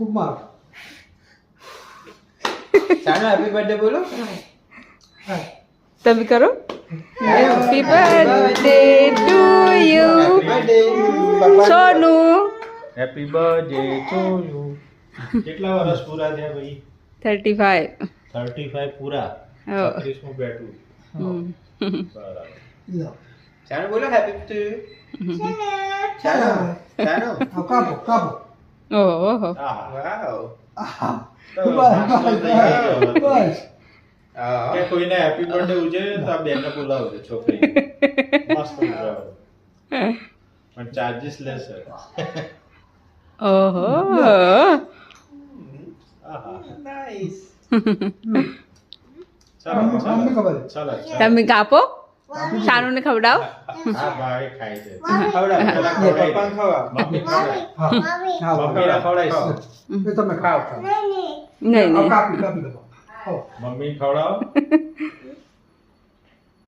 ખૂબ માર. ચાલો હેપી બર્થડે બોલો. તમે કરો. Happy birthday to you Sonu. Happy birthday to you. કેટલા વર્ષ પૂરા થયા ભાઈ? 35. 35 પૂરા. હો. 36 બેઠું. બરાબર. લો. ચાલો બોલો હેપી ટુ ચાલો ચાલો. આ કાપો કાપો. ઓહો. આહા. વાવ. આહા. તો બસ નાસ્તો થઈ ગયો. બસ. કે કોઈને હેપી બર્થડે ઉજવે તો આ બેનને બોલાવજો છોકરી. મસ્ત ઉજવજો. પણ ચાર્જીસ લેશે. ઓહો. આહા. નાઈસ. ચાલો મમ્મી ચાલો ખબર. ચાલો તમે કાપો. શાનુને ખવડાવો. હા ભાઈ ખાય છે. ખવડાવ પેલા પપ્પાને ખવડાવ. મમ્મી ખવડાવે. હા હા મમ્મીને ખવડાવીશ. એ તમે ખાઓ ખાઓ. નહીં આ નહીં. કાપી કાપી દો. ખાઓ. મમ્મી ખવડાવો.